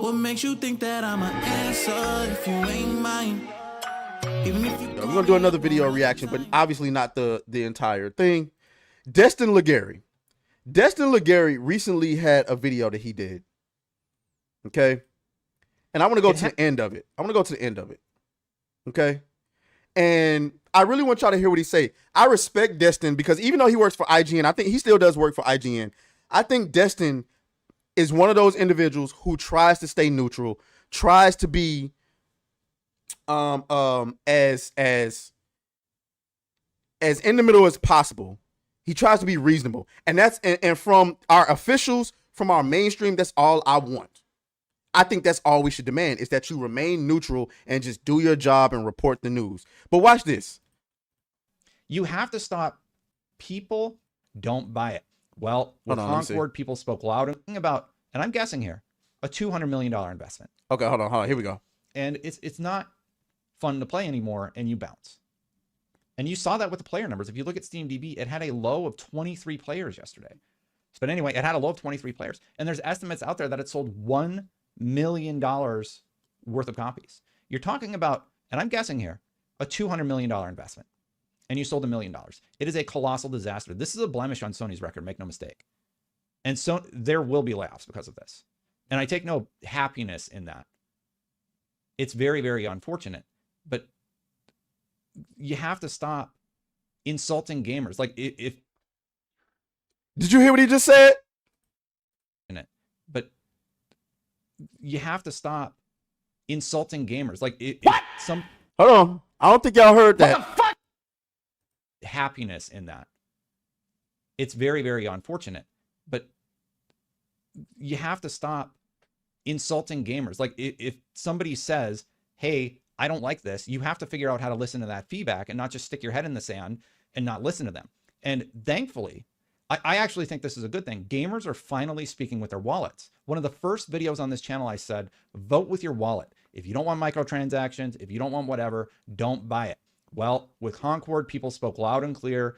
What makes you think that I'm an answer if you ain't mine? Even if you We're gonna do another video reaction, but obviously not the entire thing. Destin Legary recently had a video that he did. Okay. And I want to go to the end of it. Okay. And I really want y'all to hear what he say. I respect Destin because even though he works for IGN, I think he still does work for IGN. I think Destin is one of those individuals who tries to stay neutral, tries to be as in the middle as possible. He tries to be reasonable. And that's and from our officials, from our mainstream, that's all I want. I think that's all we should demand is that you remain neutral and just do your job and report the news. But watch this. You have to stop. People don't buy it. Well, with Concord, people spoke loud about, and I'm guessing here, a $200 million investment. Okay, hold on. Here we go. And it's not fun to play anymore, and you bounce. And you saw that with the player numbers. If you look at SteamDB, it had a low of 23 players yesterday. But anyway, it had a low of 23 players. And there's estimates out there that it sold $1 million worth of copies. You're talking about, and I'm guessing here, a $200 million investment. And you sold $1 million. It is a colossal disaster. This is a blemish on Sony's record, make no mistake. And so there will be layoffs because of this. And I take no happiness in that. It's very, very unfortunate. But you have to stop insulting gamers. Like if did you hear what he just said? But you have to stop insulting gamers. Like what? Hold on. I don't think y'all heard that. What the fuck? Happiness in that. It's very, very unfortunate. But you have to stop insulting gamers. Like if somebody says, hey, I don't like this, you have to figure out how to listen to that feedback and not just stick your head in the sand and not listen to them. And thankfully, I actually think this is a good thing. Gamers are finally speaking with their wallets. One of the first videos on this channel, I said, vote with your wallet. If you don't want microtransactions, if you don't want whatever, don't buy it. Well, with Concord, people spoke loud and clear.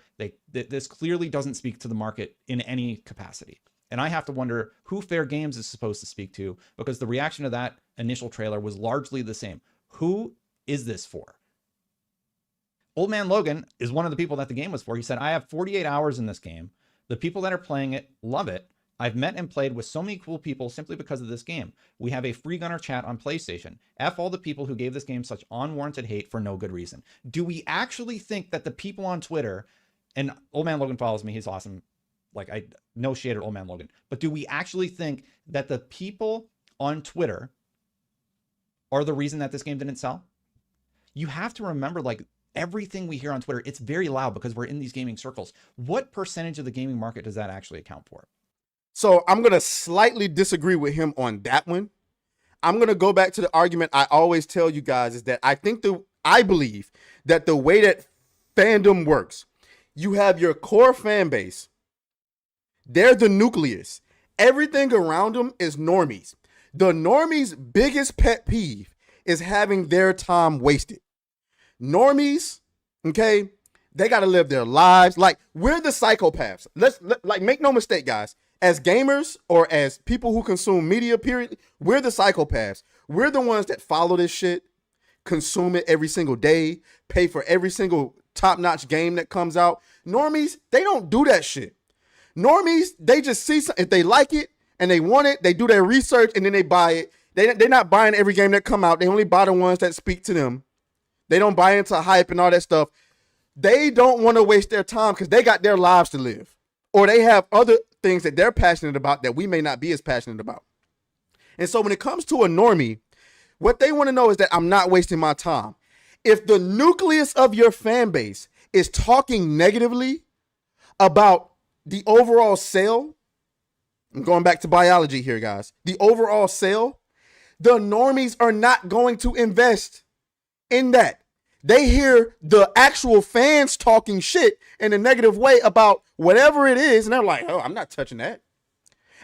This clearly doesn't speak to the market in any capacity. And I have to wonder who Fair Games is supposed to speak to, because the reaction to that initial trailer was largely the same. Who is this for? Old Man Logan is one of the people that the game was for. He said, I have 48 hours in this game. The people that are playing it love it. I've met and played with so many cool people simply because of this game. We have a free gunner chat on PlayStation. F all the people who gave this game such unwarranted hate for no good reason. Do we actually think that the people on Twitter, and Old Man Logan follows me, he's awesome. Like, I no shade at Old Man Logan. But do we actually think that the people on Twitter are the reason that this game didn't sell? You have to remember, like, everything we hear on Twitter, it's very loud because we're in these gaming circles. What percentage of the gaming market does that actually account for? So I'm going to slightly disagree with him on that one. I'm going to go back to the argument I always tell you guys is that I believe that the way that fandom works, you have your core fan base. They're the nucleus. Everything around them is normies. The normies' biggest pet peeve is having their time wasted. Normies, okay, they got to live their lives. Like, we're the psychopaths. Like, make no mistake, guys. As gamers or as people who consume media, period, we're the psychopaths. We're the ones that follow this shit, consume it every single day, pay for every single top-notch game that comes out. Normies, they don't do that shit. Normies, they just see something. If they like it and they want it, they do their research and then they buy it. They're not buying every game that come out. They only buy the ones that speak to them. They don't buy into hype and all that stuff. They don't want to waste their time because they got their lives to live. Or they have other things that they're passionate about that we may not be as passionate about. And so when it comes to a normie, what they want to know is that I'm not wasting my time. If the nucleus of your fan base is talking negatively about the overall sale, I'm going back to biology here, guys. The overall sale, the normies are not going to invest in that. They hear the actual fans talking shit in a negative way about whatever it is, and they're like, oh, I'm not touching that.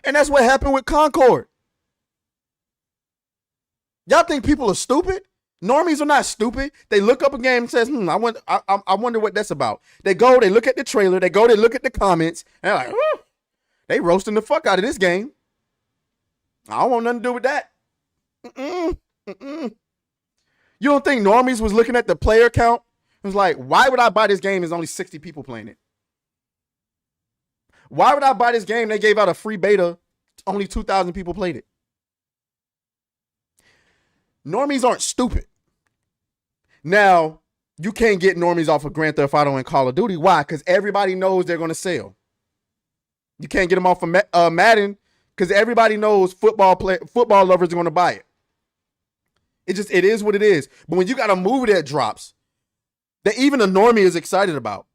And that's what happened with Concord. Y'all think people are stupid? Normies are not stupid. They look up a game and says, I wonder what that's about. They go, they look at the trailer, they look at the comments, and they're like, they roasting the fuck out of this game. I don't want nothing to do with that. Mm-mm, mm-mm. You don't think normies was looking at the player count? It was like, why would I buy this game? There's only 60 people playing it. Why would I buy this game? They gave out a free beta. Only 2,000 people played it. Normies aren't stupid. Now, you can't get normies off of Grand Theft Auto and Call of Duty. Why? Because everybody knows they're going to sell. You can't get them off of Madden because everybody knows football lovers are going to buy it. It is what it is. But when you got a movie that drops that even a normie is excited about,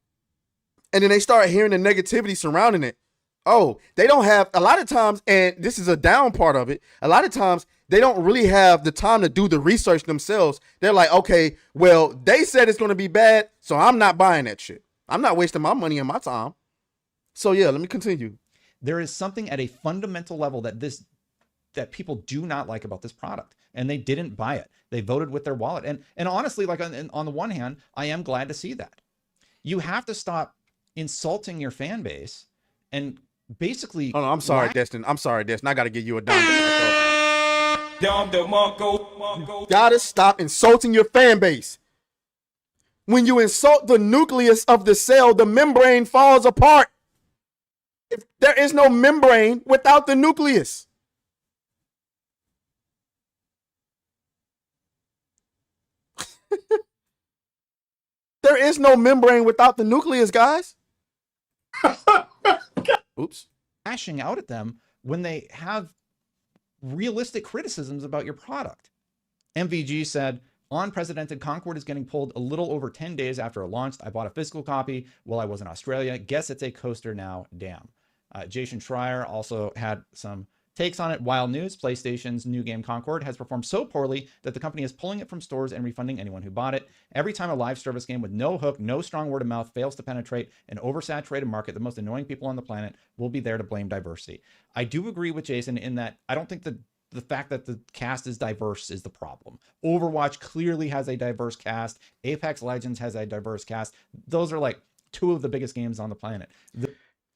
and then they start hearing the negativity surrounding it, oh, they don't have, a lot of times, and this is a down part of it, a lot of times they don't really have the time to do the research themselves. They're like, okay, well, they said it's going to be bad, so I'm not buying that shit. I'm not wasting my money and my time. So yeah, let me continue. There is something at a fundamental level that people do not like about this product, and they didn't buy it. They voted with their wallet. And honestly, like on the one hand, I am glad to see that. You have to stop insulting your fan base and basically. Oh no, I'm sorry, Destin. I got to give you a dime. Gotta stop insulting your fan base. When you insult the nucleus of the cell, the membrane falls apart. If there is no membrane without the nucleus. There is no membrane without the nucleus, guys. Oops. Lashing out at them when they have realistic criticisms about your product. MVG said, unprecedented Concord is getting pulled a little over 10 days after it launched. I bought a physical copy while I was in Australia. Guess it's a coaster now. Damn. Jason Schreier also had some takes on it. Wild news, PlayStation's new game Concord has performed so poorly that the company is pulling it from stores and refunding anyone who bought it. Every time a live service game with no hook, no strong word of mouth fails to penetrate an oversaturated market, the most annoying people on the planet will be there to blame diversity. I do agree with Jason in that I don't think the fact that the cast is diverse is the problem. Overwatch clearly has a diverse cast. Apex Legends has a diverse cast. Those are like two of the biggest games on the planet.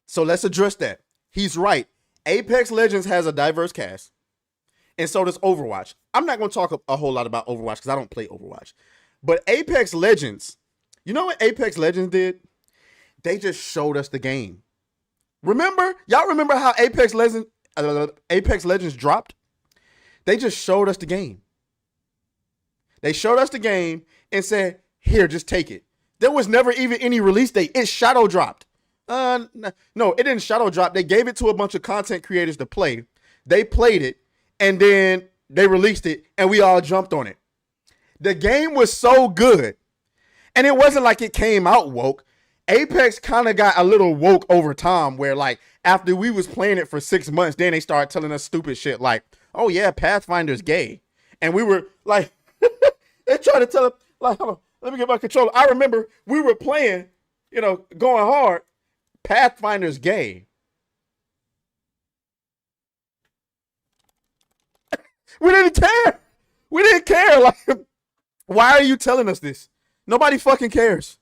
So let's address that. He's right. Apex Legends has a diverse cast, and so does Overwatch. I'm not going to talk a whole lot about Overwatch because I don't play Overwatch. But Apex Legends, you know what Apex Legends did? They just showed us the game. Remember? Y'all remember how Apex Legends dropped? They just showed us the game. They showed us the game and said, here, just take it. There was never even any release date. It shadow dropped. No, it didn't shadow drop. They gave it to a bunch of content creators to play. They played it, and then they released it, and we all jumped on it. The game was so good, and it wasn't like it came out woke. Apex kind of got a little woke over time, where like after we was playing it for 6 months, then they started telling us stupid shit like, oh yeah, Pathfinder's gay. And we were like, they tried to tell us, like, hold on, let me get my controller. I remember we were playing, going hard. Pathfinder's gay. We didn't care. We didn't care. Like, why are you telling us this? Nobody fucking cares.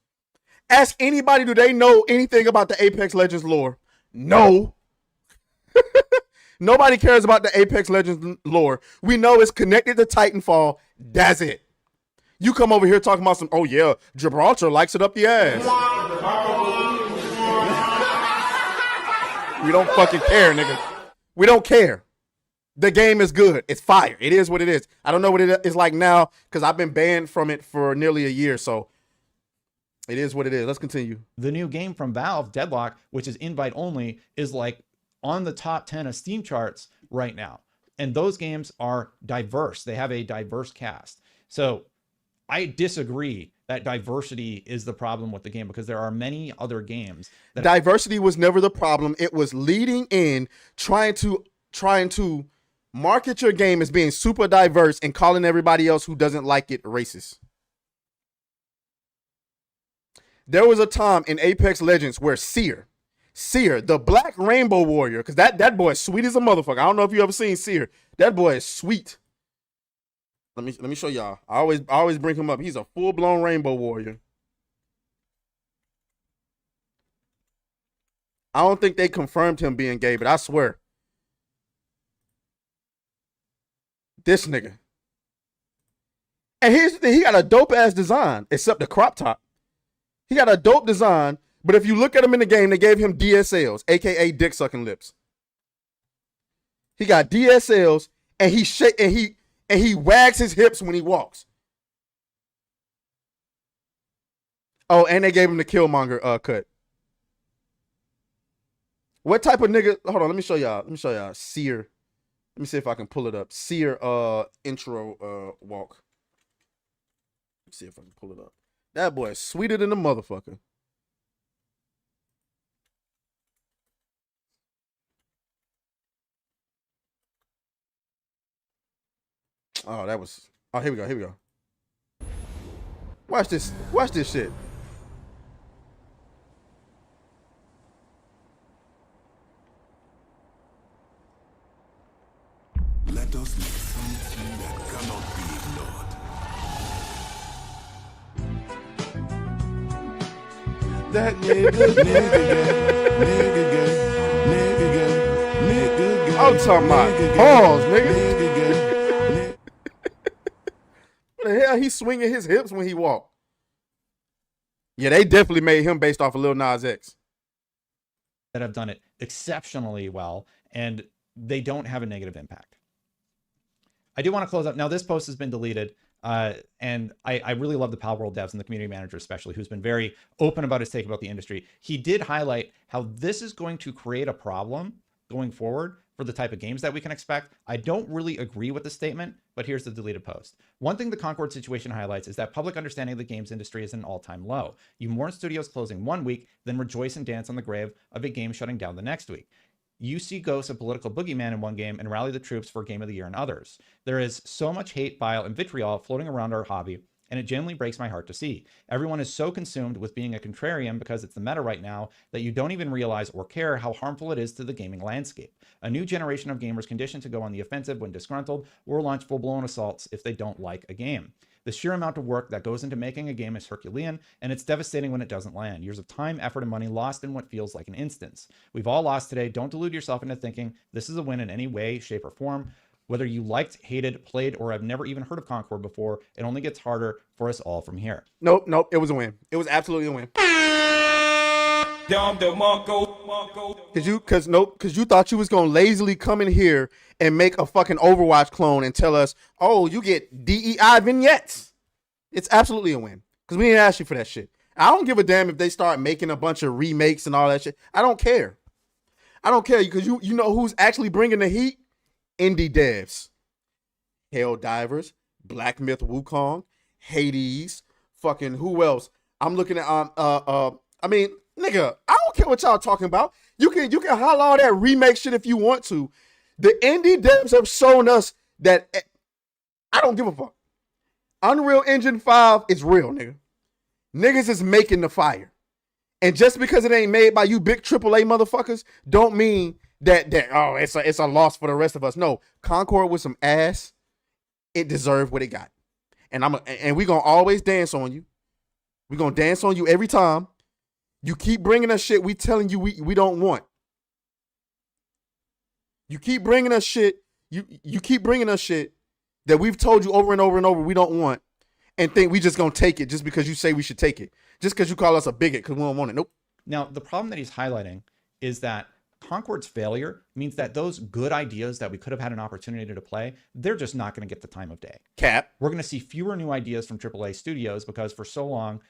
Ask anybody, do they know anything about the Apex Legends lore? No. Nobody cares about the Apex Legends lore. We know it's connected to Titanfall. That's it. You come over here talking about some, oh yeah, Gibraltar likes it up the ass. We don't fucking care, nigga. We don't care. The game is good. It's fire. It is what it is. I don't know what it is like now because I've been banned from it for nearly a year. So it is what it is. Let's continue. The new game from Valve, Deadlock, which is invite only, is like on the top 10 of Steam charts right now. And those games are diverse. They have a diverse cast. So I disagree that diversity is the problem with the game because there are many other games. Diversity was never the problem. It was leading in trying to market your game as being super diverse and calling everybody else who doesn't like it racist. There was a time in Apex Legends where Seer, the Black Rainbow Warrior, because that boy is sweet as a motherfucker. I don't know if you ever seen Seer. That boy is sweet. Let me show y'all. I always bring him up. He's a full-blown Rainbow Warrior. I don't think they confirmed him being gay, but I swear. This nigga. And here's the thing, he got a dope ass design, except the crop top. He got a dope design, but if you look at him in the game, they gave him DSLs, aka dick sucking lips. He got DSLs, and he wags his hips when he walks. Oh, and they gave him the Killmonger cut. What type of nigga? Hold on, let me show y'all. Seer. Let me see if I can pull it up. Seer intro walk. Let's see if I can pull it up. That boy is sweeter than a motherfucker. Oh, that was. Oh, here we go. Here we go. Watch this. Watch this shit. Let us make something that cannot be ignored. That nigga gay. I'm talking about balls, nigga. What the hell? He's swinging his hips when he walk. Yeah, they definitely made him based off of Lil Nas X. That have done it exceptionally well, and they don't have a negative impact. I do want to close up. Now, this post has been deleted, and I really love the Pal World devs and the community manager especially, who's been very open about his take about the industry. He did highlight how this is going to create a problem going forward for the type of games that we can expect. I don't really agree with the statement, but here's the deleted post. One thing the Concord situation highlights is that public understanding of the games industry is at an all-time low. You mourn studios closing one week, then rejoice and dance on the grave of a game shutting down the next week. You see ghosts of political boogeyman in one game and rally the troops for Game of the Year in others. There is so much hate, bile, and vitriol floating around our hobby, and it genuinely breaks my heart to see. Everyone is so consumed with being a contrarian because it's the meta right now that you don't even realize or care how harmful it is to the gaming landscape. A new generation of gamers conditioned to go on the offensive when disgruntled or launch full-blown assaults if they don't like a game. The sheer amount of work that goes into making a game is Herculean, and it's devastating when it doesn't land. Years of time, effort, and money lost in what feels like an instance. We've all lost today. Don't delude yourself into thinking this is a win in any way, shape, or form. Whether you liked, hated, played, or have never even heard of Concord before, it only gets harder for us all from here. Nope. It was a win. It was absolutely a win. Cause you thought you was gonna lazily come in here and make a fucking Overwatch clone and tell us, oh, you get DEI vignettes. It's absolutely a win. Cause we didn't ask you for that shit. I don't give a damn if they start making a bunch of remakes and all that shit. I don't care. Because you know who's actually bringing the heat? Indie devs. Helldivers, Black Myth Wukong, Hades, fucking who else? I'm looking at I mean, nigga, I don't care what y'all talking about. You can holler all that remake shit if you want to. The indie devs have shown us that I don't give a fuck. Unreal Engine 5 is real, nigga. Niggas is making the fire. And just because it ain't made by you big AAA motherfuckers, don't mean that it's a loss for the rest of us. No, Concord with some ass, it deserved what it got. And we gonna always dance on you. We gonna dance on you every time. You keep bringing us shit we telling you we don't want. You keep bringing us shit. You keep bringing us shit that we've told you over and over and over we don't want, and think we just gonna take it just because you say we should take it. Just because you call us a bigot because we don't want it. Nope. Now, the problem that he's highlighting is that Concord's failure means that those good ideas that we could have had an opportunity to play, they're just not going to get the time of day. Cap. We're going to see fewer new ideas from AAA studios because for so long,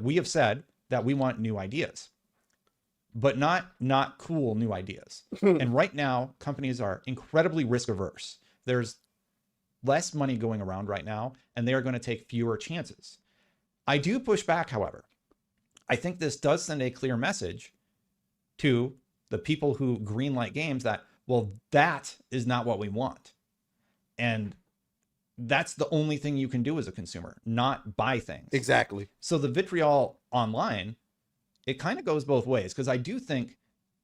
we have said that we want new ideas, but not cool new ideas. And right now, companies are incredibly risk averse. There's less money going around right now, and they are going to take fewer chances. I do push back, however. I think this does send a clear message to the people who greenlight games that, well, that is not what we want. And that's the only thing you can do as a consumer, not buy things. Exactly. So the vitriol online, it kind of goes both ways, because I do think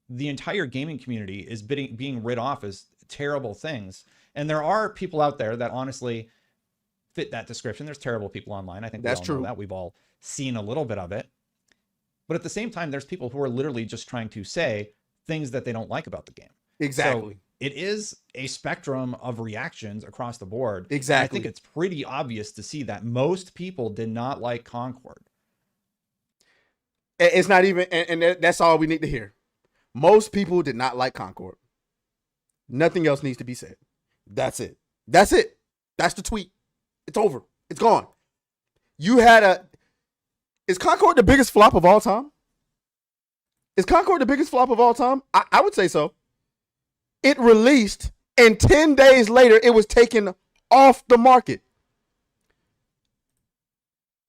the entire gaming community is being writ off as terrible things. And there are people out there that honestly fit that description. There's terrible people online. I think that's true. Know that we've all seen a little bit of it. But at the same time, there's people who are literally just trying to say things that they don't like about the game. Exactly. So it is a spectrum of reactions across the board. Exactly. And I think it's pretty obvious to see that most people did not like Concord. It's not even, and that's all we need to hear. Most people did not like Concord. Nothing else needs to be said. That's it. That's it. That's the tweet. It's over. It's gone. Is Concord the biggest flop of all time? Is Concord the biggest flop of all time? I would say so. It released, and 10 days later, it was taken off the market.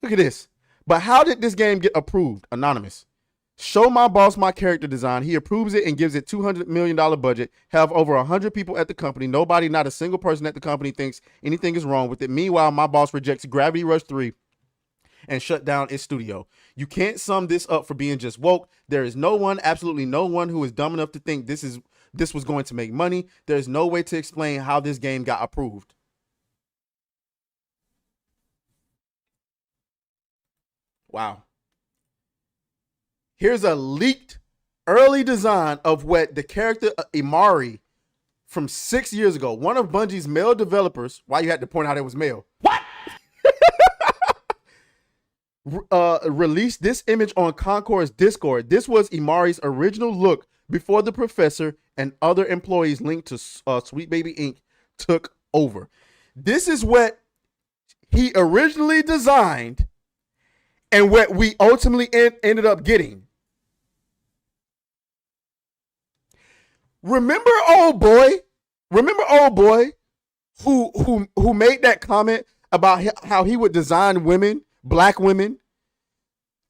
Look at this. But how did this game get approved? Anonymous. Show my boss my character design. He approves it and gives it $200 million budget. Have over 100 people at the company. Nobody, not a single person at the company thinks anything is wrong with it. Meanwhile, my boss rejects Gravity Rush 3 and shut down its studio. You can't sum this up for being just woke. There is no one, absolutely no one, who is dumb enough to think this was going to make money. There's no way to explain how this game got approved. Wow. Here's a leaked early design of what the character Imari from 6 years ago, one of Bungie's male developers. Why you had to point out it was male? What? Released this image on Concord's Discord. This was Imari's original look before the professor and other employees linked to Sweet Baby Inc. took over. This is what he originally designed and what we ultimately ended up getting. Remember old boy who made that comment about how he would design women, black women,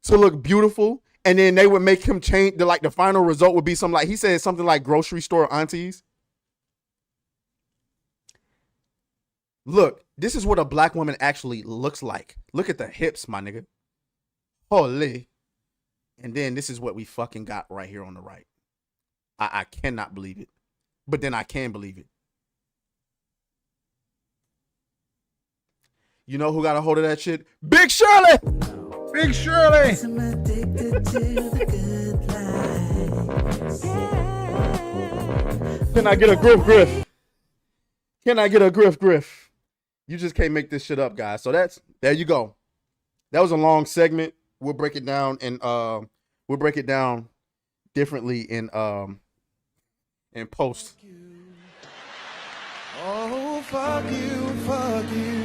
to look beautiful, and then they would make him change the final result would be something like, he said something like grocery store aunties. Look, this is what a black woman actually looks like. Look at the hips, my nigga. Holy. And then this is what we fucking got right here on the right. I cannot believe it. But then I can believe it. You know who got a hold of that shit? Big Shirley! Big Shirley! I'm addicted to the good life. Can I get a griff? Can I get a griff? You just can't make this shit up, guys. So there you go. That was a long segment. We'll break it down differently in post. Oh, fuck you, fuck you.